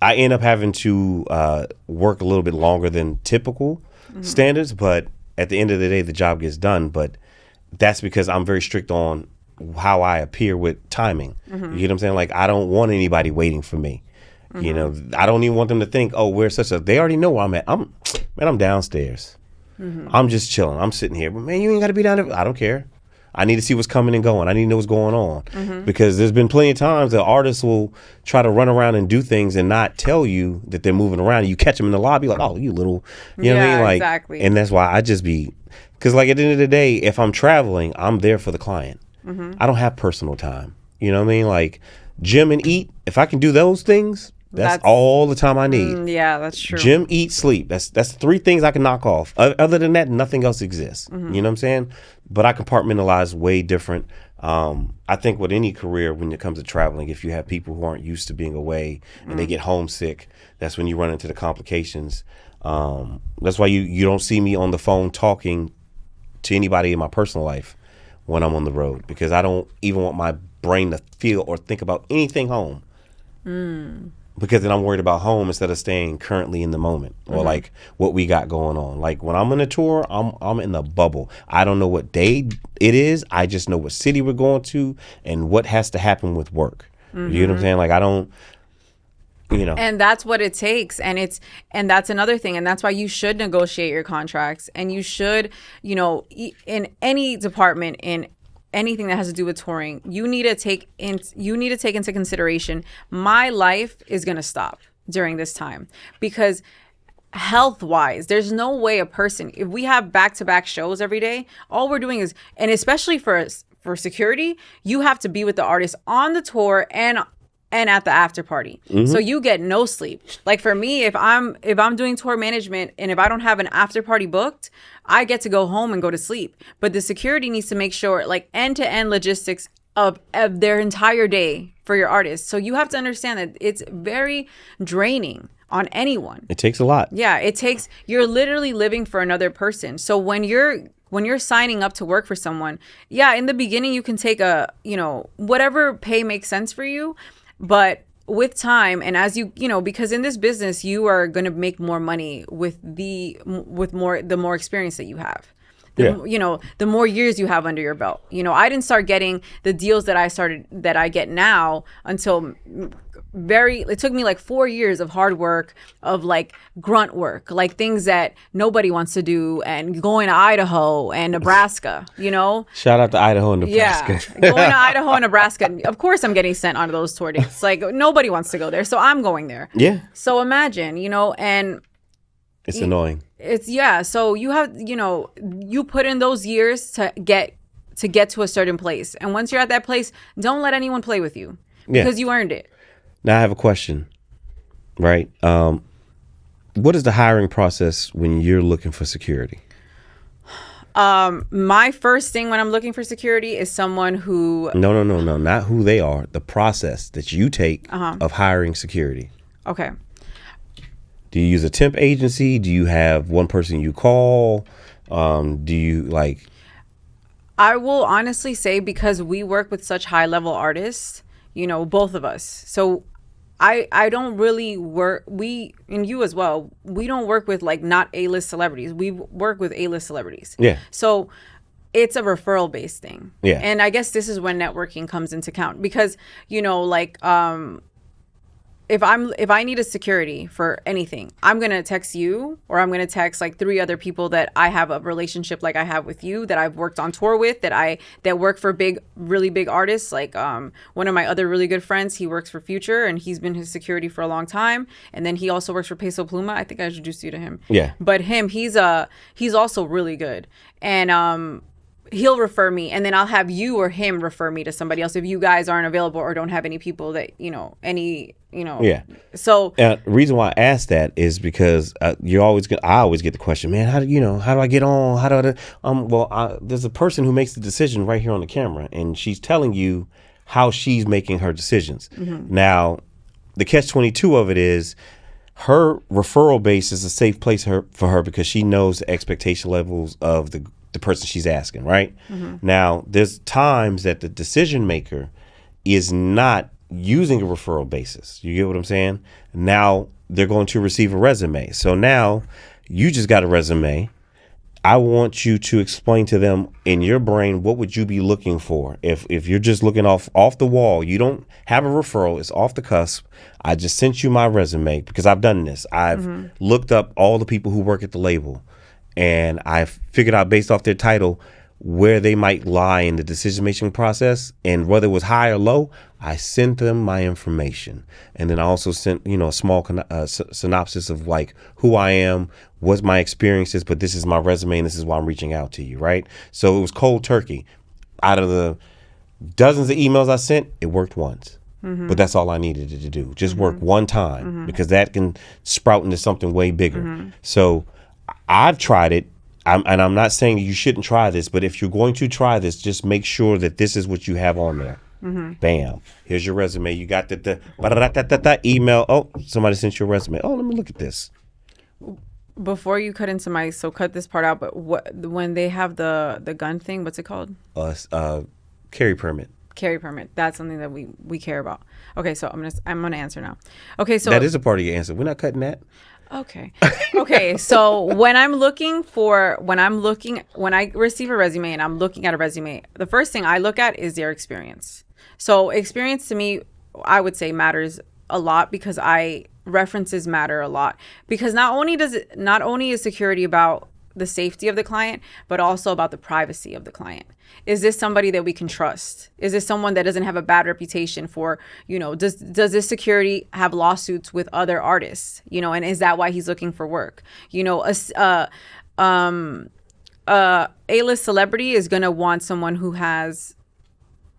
I end up having to work a little bit longer than typical standards, but at the end of the day, the job gets done. But that's because I'm very strict on how I appear with timing. Mm-hmm. You get what I'm saying? Like, I don't want anybody waiting for me. Mm-hmm. I don't even want them to think, we're they already know where I'm at. I'm downstairs. Mm-hmm. I'm just chilling. I'm sitting here. But man, you ain't got to be down there. I don't care. I need to see what's coming and going. I need to know what's going on. Mm-hmm. Because there's been plenty of times that artists will try to run around and do things and not tell you that they're moving around. And you catch them in the lobby like, you little, you know what I mean? Like, exactly. And that's why I just because like at the end of the day, if I'm traveling, I'm there for the client. Mm-hmm. I don't have personal time. You know what I mean? Like, gym and eat, if I can do those things, that's all the time I need. Yeah, that's true. Gym, eat, sleep. That's 3 things I can knock off. Other than that, nothing else exists. Mm-hmm. You know what I'm saying? But I compartmentalize way different. I think with any career, when it comes to traveling, if you have people who aren't used to being away and they get homesick, that's when you run into the complications. That's why you don't see me on the phone talking to anybody in my personal life when I'm on the road, because I don't even want my brain to feel or think about anything home. Because then I'm worried about home instead of staying currently in the moment or like what we got going on. Like when I'm on a tour, I'm in the bubble. I don't know what day it is. I just know what city we're going to and what has to happen with work. You know what I'm saying? Like, I don't, And that's what it takes. And that's another thing. And that's why you should negotiate your contracts, and you should, in any department, in anything that has to do with touring, you need to take into consideration, my life is going to stop during this time, because health wise, there's no way a person, if we have back-to-back shows every day, all we're doing is, and especially for security, you have to be with the artist on the tour and at the after party. So you get no sleep. Like for me, if I'm doing tour management and if I don't have an after party booked, I get to go home and go to sleep. But the security needs to make sure, like, end-to-end logistics of their entire day for your artists. So you have to understand that it's very draining on anyone. It takes a lot. Yeah, you're literally living for another person. So when you're signing up to work for someone, in the beginning you can take whatever pay makes sense for you. But with time, and as because in this business, you are going to make more money with the more experience that you have. The more years you have under your belt. I didn't start getting the deals that I get now until it took me like 4 years of hard work, of like grunt work, like things that nobody wants to do, and going to Idaho and Nebraska, Shout out to Idaho and Nebraska. Yeah, going to Idaho and Nebraska. Of course I'm getting sent onto those tour dates. Like, nobody wants to go there, so I'm going there. Yeah. So imagine, and it's annoying. So you have, you put in those years to get to a certain place. And once you're at that place, don't let anyone play with you, because you earned it. Now I have a question, right? What is the hiring process when you're looking for security? My first thing when I'm looking for security is someone who. No, not who they are. The process that you take of hiring security. Okay. Do you use a temp agency? Do you have one person you call? Do you like? I will honestly say, because we work with such high level artists, both of us. So I don't really work, and you as well, we don't work with like not A-list celebrities. We work with A-list celebrities. Yeah. So it's a referral based thing. Yeah. And I guess this is when networking comes into account, because, if I need a security for anything, I'm going to text you, or I'm going to text like 3 other people that I have a relationship like I have with you, that I've worked on tour with, that work for really big artists. Like one of my other really good friends, he works for Future, and he's been his security for a long time. And then he also works for Peso Pluma. I think I introduced you to him. Yeah. But he's also really good. And he'll refer me, and then I'll have you or him refer me to somebody else if you guys aren't available or don't have any people that Yeah. So the reason why I asked that is because I always get the question, man, how do I get on? There's a person who makes the decision right here on the camera, and she's telling you how she's making her decisions. Mm-hmm. Now, the catch-22 of it is her referral base is a safe place for her because she knows the expectation levels of the person she's asking, right? Mm-hmm. Now, there's times that the decision maker is not using a referral basis. You get what I'm saying? Now they're going to receive a resume. So now you just got a resume. I want you to explain to them in your brain, what would you be looking for? If you're just looking off the wall, you don't have a referral, it's off the cusp. I just sent you my resume because I've done this. I've looked up all the people who work at the label, and I figured out based off their title where they might lie in the decision-making process, and whether it was high or low, I sent them my information. And then I also sent, a small synopsis of like who I am, what my experiences, but this is my resume and this is why I'm reaching out to you, right? So it was cold turkey. Out of the dozens of emails I sent, it worked once. Mm-hmm. But that's all I needed it to do. Just work one time, because that can sprout into something way bigger. Mm-hmm. So I've tried it. I'm not saying you shouldn't try this, but if you're going to try this, just make sure that this is what you have on there. Mm-hmm. Bam. Here's your resume. You got the email. Oh, somebody sent you a resume. Oh, let me look at this. Before you cut into so cut this part out, but when they have the gun thing, what's it called? Carry permit. Carry permit. That's something that we care about. Okay, so I'm gonna answer now. Okay, so that is a part of your answer. We're not cutting that. Okay. So when I receive a resume and I'm looking at a resume, the first thing I look at is their experience. So experience to me, I would say, matters a lot, because references matter a lot, because not only is security about the safety of the client, but also about the privacy of the client. Is this somebody that we can trust? Is this someone that doesn't have a bad reputation for, does this security have lawsuits with other artists? And is that why he's looking for work? A-list celebrity is going to want someone who has,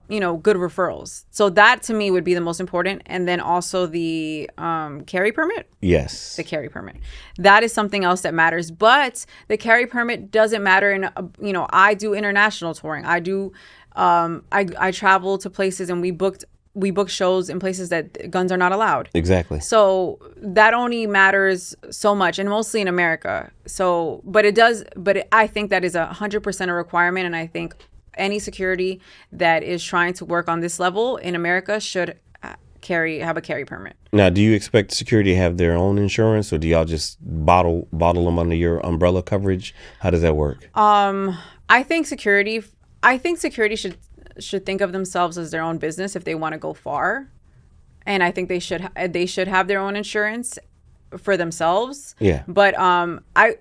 good referrals. So that to me would be the most important. And then also the carry permit. Yes. The carry permit. That is something else that matters. But the carry permit doesn't matter in, I do international touring. I do, I travel to places, and we book shows in places that guns are not allowed. Exactly. So that only matters so much, and mostly in America. So, I think that is 100% a requirement. And I think any security that is trying to work on this level in America should have a carry permit. Now, do you expect security to have their own insurance, or do y'all just bottle them under your umbrella coverage? How does that work? I think security should think of themselves as their own business if they want to go far, and I think they should have their own insurance for themselves. Yeah. But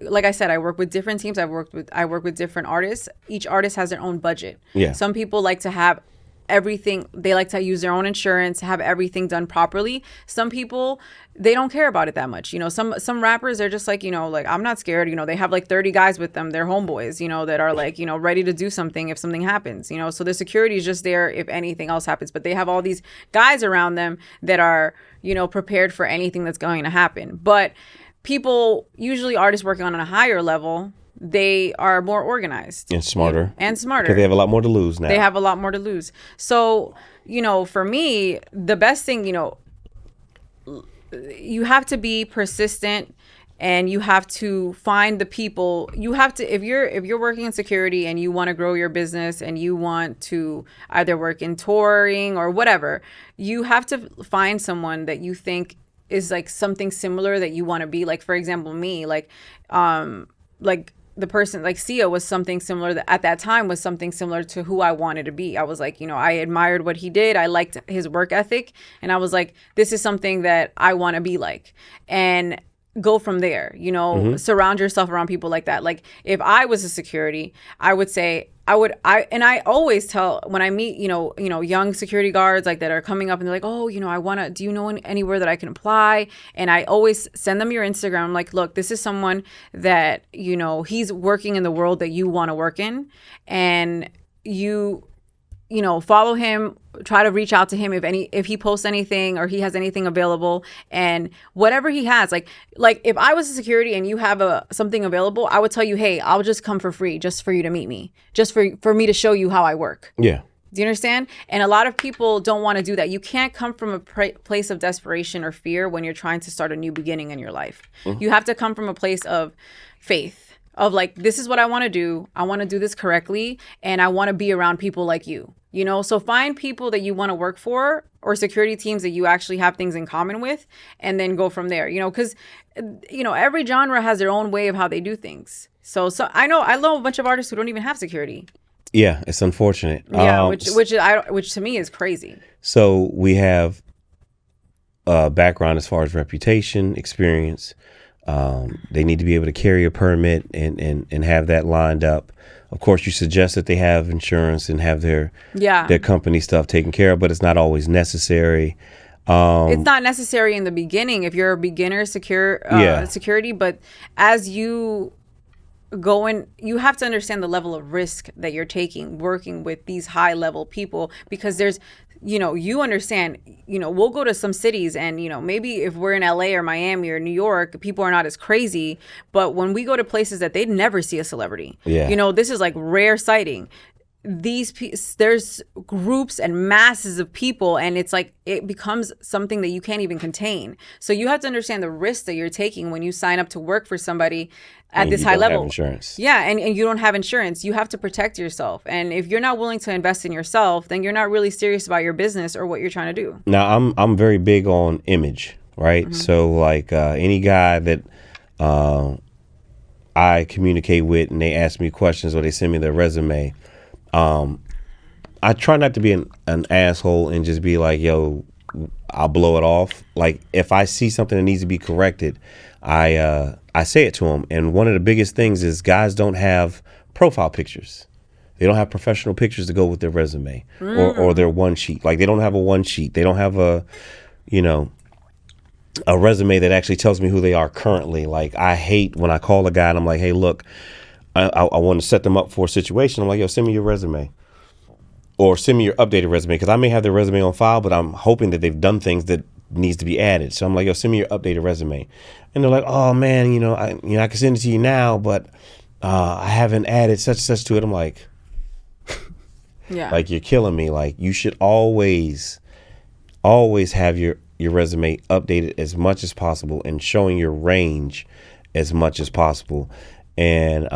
like I said, I work with different teams. I work with different artists. Each artist has their own budget. Yeah. Some people like to have everything. They like to use their own insurance, have everything done properly. Some people, they don't care about it that much. Some rappers, they're just like, like, I'm not scared. They have like 30 guys with them. They're homeboys, that are like, ready to do something if something happens, so the security is just there if anything else happens. But they have all these guys around them that are, prepared for anything that's going to happen. But people, usually artists working on a higher level, they are more organized and smarter. And smarter. Because they have a lot more to lose now. They have a lot more to lose. So, for me, the best thing, you have to be persistent, and you have to find the people. You have to, if you're working in security and you want to grow your business and you want to either work in touring or whatever, you have to find someone that you think is like something similar that you want to be. Like, for example, me, like the person like Sia was something similar that at that time was something similar to who I wanted to be. I was like, I admired what he did. I liked his work ethic. And I was like, this is something that I want to be like. And go from there, surround yourself around people like that. Like if I was a security, I would say I always tell when I meet, young security guards like that are coming up and they're like, oh, do you know anywhere that I can apply? And I always send them your Instagram. I'm like, look, this is someone that, he's working in the world that you want to work in, and follow him, try to reach out to him if he posts anything or he has anything available, and whatever he has, like if I was a security and you have something available, I would tell you, hey, I'll just come for free just for you to meet me, just for me to show you how I work. Yeah. Do you understand? And a lot of people don't want to do that. You can't come from a place of desperation or fear when you're trying to start a new beginning in your life. Mm-hmm. You have to come from a place of faith. Of like, this is what I want to do. I want to do this correctly. And I want to be around people like you, so find people that you want to work for, or security teams that you actually have things in common with, and then go from there, because, every genre has their own way of how they do things. So I know a bunch of artists who don't even have security. Yeah. It's unfortunate. Yeah. Which to me is crazy. So we have background as far as reputation, experience. They need to be able to carry a permit and have that lined up. Of course, you suggest that they have insurance and have their company stuff taken care of, but it's not always necessary. It's not necessary in the beginning if you're a beginner security, but as you go in, you have to understand the level of risk that you're taking working with these high level people, because there's you understand, we'll go to some cities and, maybe if we're in LA or Miami or New York, people are not as crazy. But when we go to places that they'd never see a celebrity, this is like rare sighting. There's groups and masses of people, and it's like it becomes something that you can't even contain. So you have to understand the risk that you're taking when you sign up to work for somebody at this high level. Insurance. Yeah, and you don't have insurance. You have to protect yourself. And if you're not willing to invest in yourself, then you're not really serious about your business or what you're trying to do. Now, I'm very big on image, right? Mm-hmm. So like any guy that I communicate with and they ask me questions or they send me their resume, I try not to be an asshole and just be like, yo, I'll blow it off. Like if I see something that needs to be corrected, I say it to them. And one of the biggest things is guys don't have profile pictures. They don't have professional pictures to go with their resume or their one sheet. Like they don't have a one sheet. They don't have a resume that actually tells me who they are currently. Like I hate when I call a guy and I'm like, hey, look, I want to set them up for a situation. I'm like, yo, send me your resume or send me your updated resume, because I may have their resume on file, but I'm hoping that they've done things that needs to be added. So I'm like, yo, send me your updated resume. And they're like, oh man, I can send it to you now, but I haven't added such to it. I'm like, yeah, like you're killing me. Like you should always have your resume updated as much as possible and showing your range as much as possible. And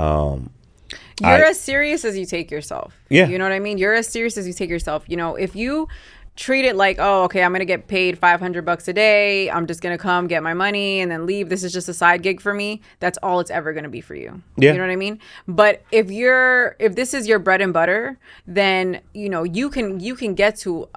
you're as serious as you take yourself. Yeah. You know what I mean? You're as serious as you take yourself. If you treat it like, oh, okay, I'm going to get paid $500 a day, I'm just going to come get my money and then leave, this is just a side gig for me, that's all it's ever going to be for you. Yeah. You know what I mean? But if this is your bread and butter, then you can get to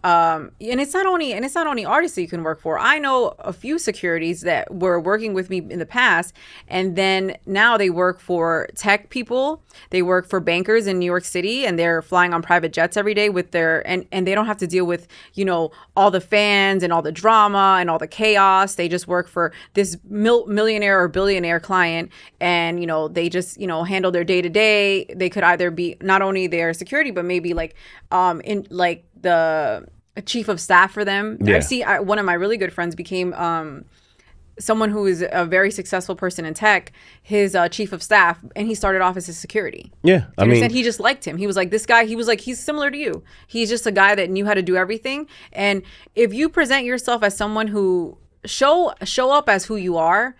and it's not only artists that you can work for. I know a few securities that were working with me in the past, and then now they work for tech people. They work for bankers in New York City, and they're flying on private jets every day with and they don't have to deal with, all the fans and all the drama and all the chaos. They just work for this millionaire or billionaire client, and, they just, handle their day to day. They could either be not only their security, but maybe like, in like the chief of staff for them. Yeah. One of my really good friends became someone who is a very successful person in tech, his chief of staff, and he started off as his security. Yeah, I mean, he just liked him. He was like, this guy, he was like, he's similar to you. He's just a guy that knew how to do everything. And if you present yourself as someone who show up as who you are,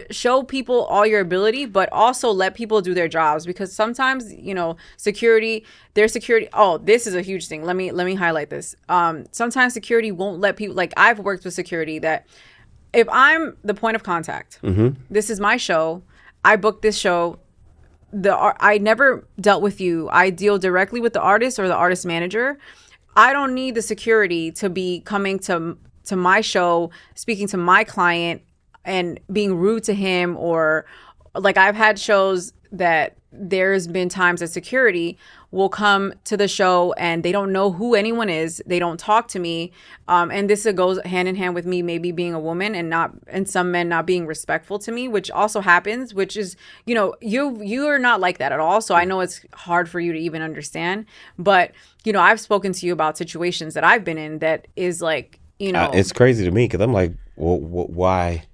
show people all your ability, but also let people do their jobs, because sometimes, you know, their security. Oh, this is a huge thing. Let me highlight this. Sometimes security won't let people, like I've worked with security that if I'm the point of contact, this is my show, I booked this show, I never dealt with you. I deal directly with the artist or the artist manager. I don't need the security to be coming to my show, speaking to my client and being rude to him, or like I've had shows that there's been times that security will come to the show and they don't know who anyone is. They don't talk to me. And this goes hand in hand with me maybe being a woman and some men not being respectful to me, which also happens, which is, you know, you are not like that at all. So I know it's hard for you to even understand. But, you know, I've spoken to you about situations that I've been in that is like, you know. It's crazy to me because I'm like, well, why?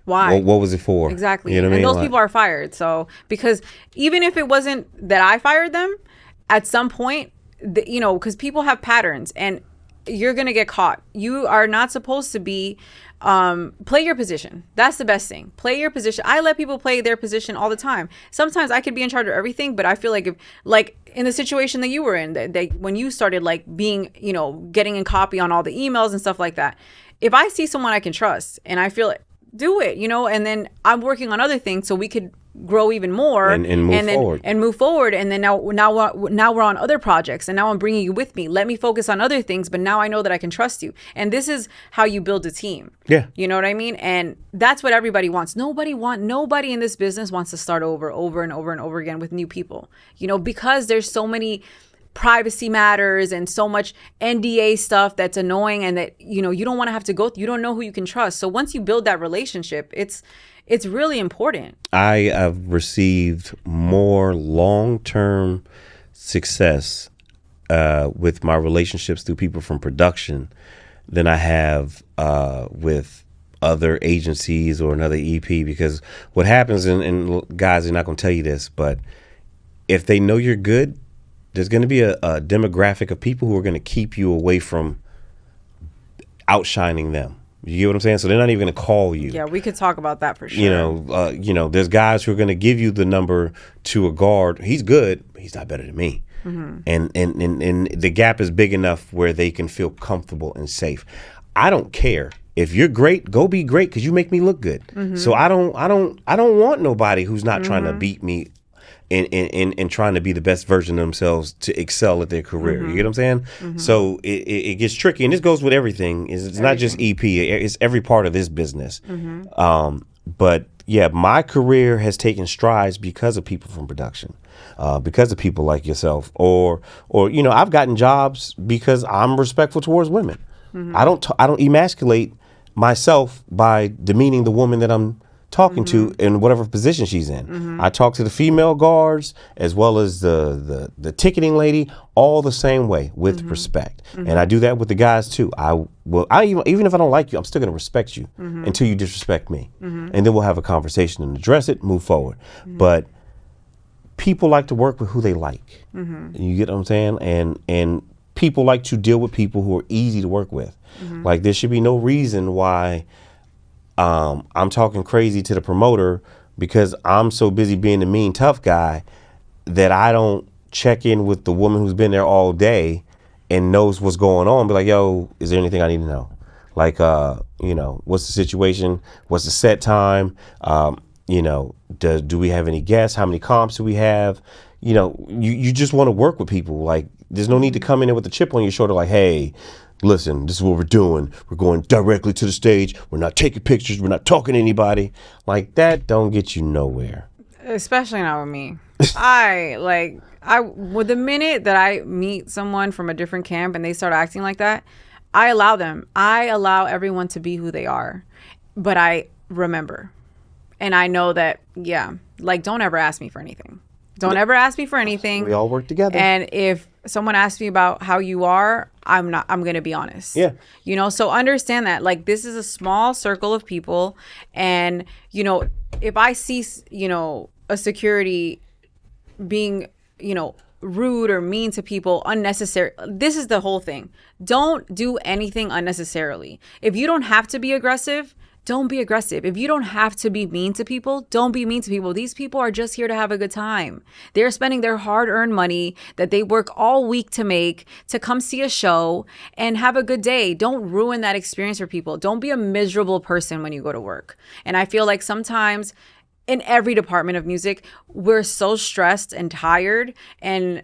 Why? What was it for? Exactly. You know what I mean? Those people are fired. So, because even if it wasn't that I fired them, at some point, you know, because people have patterns and you're going to get caught. You are not supposed to be, play your position. That's the best thing. Play your position. I let people play their position all the time. Sometimes I could be in charge of everything, but I feel like if, like in the situation that you were in, that when you started like being, you know, getting in copy on all the emails and stuff like that, if I see someone I can trust and I feel do it, you know, and then I'm working on other things so we could grow even more and move forward. And then now we're on other projects and now I'm bringing you with me. Let me focus on other things, but now I know that I can trust you. And this is how you build a team. Yeah. You know what I mean? And that's what everybody wants. Nobody in this business wants to start over and over again with new people, you know, because there's so many privacy matters and so much NDA stuff that's annoying and that, you know, you don't want to have to go, you don't know who you can trust. So once you build that relationship, it's really important. I have received more long-term success with my relationships through people from production than I have with other agencies or another EP, because what happens, and guys are not going to tell you this, but if they know you're good, there's going to be a demographic of people who are going to keep you away from outshining them. You get what I'm saying? So they're not even going to call you. Yeah, we could talk about that for sure. You know, there's guys who are going to give you the number to a guard. He's good, but he's not better than me. Mm-hmm. And the gap is big enough where they can feel comfortable and safe. I don't care. If you're great, go be great because you make me look good. Mm-hmm. So I don't want nobody who's not trying to beat me and trying to be the best version of themselves to excel at their career. You get what I'm saying? Mm-hmm. So it gets tricky, and this goes with everything. It's not just EP. It's every part of this business. Mm-hmm. But yeah, my career has taken strides because of people from production, because of people like yourself, or you know, I've gotten jobs because I'm respectful towards women. Mm-hmm. I don't emasculate myself by demeaning the woman that I'm talking to in whatever position she's in. I talk to the female guards as well as the ticketing lady all the same way with respect. And I do that with the guys too. Even if I don't like you, I'm still going to respect you until you disrespect me. And then we'll have a conversation and address it, move forward. But people like to work with who they like. You get what I'm saying? And people like to deal with people who are easy to work with. Like there should be no reason why I'm talking crazy to the promoter because I'm so busy being the mean, tough guy that I don't check in with the woman who's been there all day and knows what's going on. Be like, yo, is there anything I need to know? Like, you know, what's the situation? What's the set time? You know, do we have any guests? How many comps do we have? You know, you just want to work with people. Like, there's no need to come in there with a chip on your shoulder like, hey, listen, this is what we're doing. We're going directly to the stage. We're not taking pictures. We're not talking to anybody. Like, that don't get you nowhere. Especially not with me. With the minute that I meet someone from a different camp and they start acting like that, I allow them. I allow everyone to be who they are. But I remember. And I know that, yeah, like, don't ever ask me for anything. Don't ever ask me for anything. We all work together. And if someone asks me about how you are, I'm going to be honest. Yeah. You know, so understand that, like, this is a small circle of people. And, you know, if I see, you know, a security being, you know, rude or mean to people, unnecessary, this is the whole thing. Don't do anything unnecessarily. If you don't have to be aggressive, don't be aggressive. If you don't have to be mean to people, don't be mean to people. These people are just here to have a good time. They're spending their hard-earned money that they work all week to make to come see a show and have a good day. Don't ruin that experience for people. Don't be a miserable person when you go to work. And I feel like sometimes in every department of music, we're so stressed and tired, and,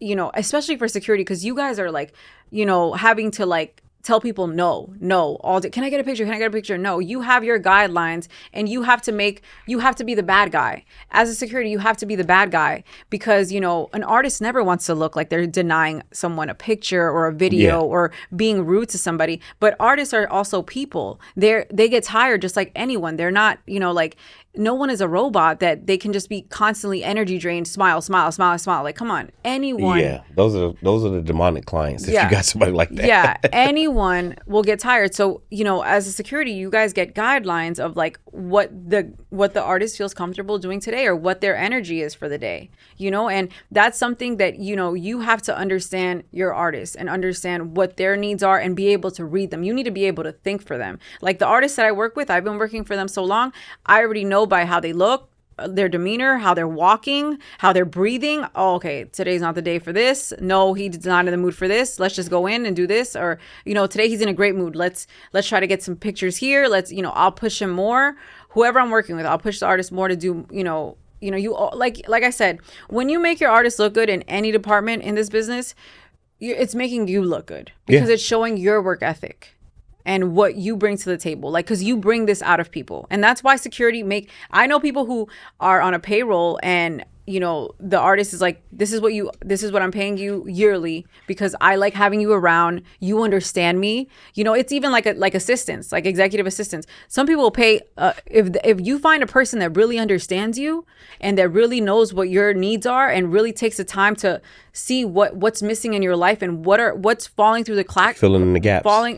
you know, especially for security, because you guys are like, you know, having to like tell people no all day. Can I get a picture? Can I get a picture? No, you have your guidelines, and you have to be the bad guy. As a security, you have to be the bad guy, because, you know, an artist never wants to look like they're denying someone a picture or a video or being rude to somebody. But artists are also people. They get tired just like anyone. They're not, you know, like, no one is a robot that they can just be constantly energy drained. Smile. Like, come on, anyone. Yeah, those are the demonic clients. If you got somebody like that. Yeah, anyone will get tired. So, you know, as a security, you guys get guidelines of like what the artist feels comfortable doing today, or what their energy is for the day. You know, and that's something that, you know, you have to understand your artists and understand what their needs are and be able to read them. You need to be able to think for them. Like the artists that I work with, I've been working for them so long, I already know by how they look, their demeanor, how they're walking, how they're breathing. Oh, okay, today's not the day for this. No, he's not in the mood for this. Let's just go in and do this. Or, you know, today he's in a great mood. Let's try to get some pictures here. You know, I'll push him more. Whoever I'm working with, I'll push the artist more to do, you like I said, when you make your artist look good in any department in this business, it's making you look good, because it's showing your work ethic and what you bring to the table. Like, because you bring this out of people. And that's why security I know people who are on a payroll, and, you know, the artist is like, this is what I'm paying you yearly, because I like having you around. You understand me. You know, it's even like assistants, like executive assistants. Some people will pay, if you find a person that really understands you and that really knows what your needs are and really takes the time to see what's missing in your life and what's falling through the cracks, filling in the gaps, falling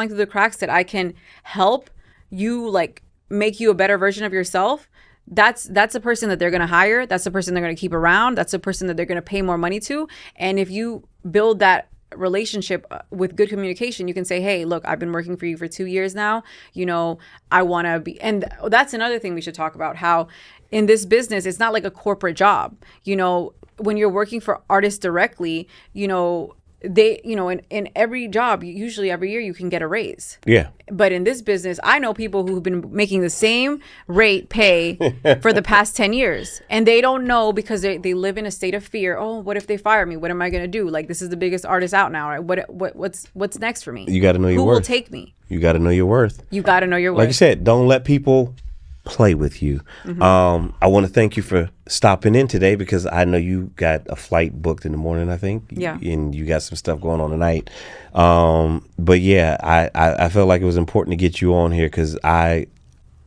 through the cracks, that I can help you, like, make you a better version of yourself. That's the person that they're going to hire. That's the person they're going to keep around. That's the person that they're going to pay more money to. And if you build that relationship with good communication, you can say, hey, look, I've been working for you for 2 years now. You know, I want to be, and that's another thing we should talk about, how in this business, it's not like a corporate job. You know, when you're working for artists directly, you know, they, you know, in every job, usually every year you can get a raise. Yeah. But in this business, I know people who've been making the same rate pay for the past 10 years. And they don't know, because they live in a state of fear. Oh, what if they fire me? What am I going to do? Like, this is the biggest artist out now. Right? What's next for me? You got to know your worth. Who will take me? You got to know your worth. You got to know your worth. Like you said, don't let people play with you. I want to thank you for stopping in today, because I know you got a flight booked in the morning, I think. Yeah. And you got some stuff going on tonight. But yeah, I felt like it was important to get you on here, because I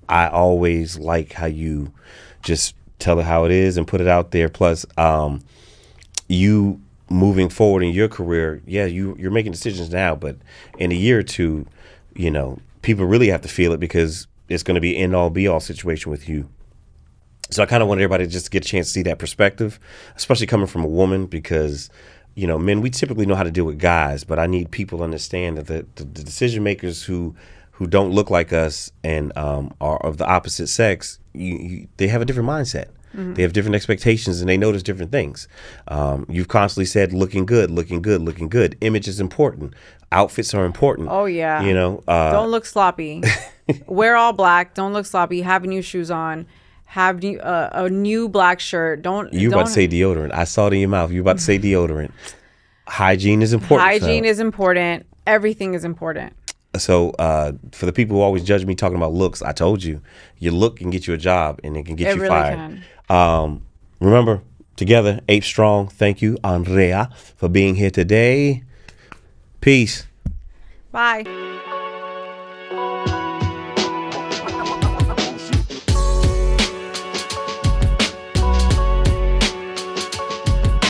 always like how you just tell it how it is and put it out there. Plus, you moving forward in your career, you're making decisions now, but in a year or two, you know, people really have to feel it, because it's going to be an end-all be-all situation with you. So I kind of want everybody to just get a chance to see that perspective, especially coming from a woman, because, you know, men, we typically know how to deal with guys, but I need people to understand that the decision makers who don't look like us and are of the opposite sex, they have a different mindset. They have different expectations, and they notice different things. You've constantly said looking good. Image is important. Outfits are important. Oh, yeah. You know, don't look sloppy. Wear all black. Don't look sloppy. Have new shoes on. Have a new black shirt. Don't. About to say deodorant. I saw it in your mouth. You about to say deodorant. Hygiene is important. Hygiene is important. Everything is important. So for the people who always judge me talking about looks, I told you, your look can get you a job, and it can get you really fired. Can. Remember, together, Ape Strong. Thank you, Andrea, for being here today. Peace. Bye.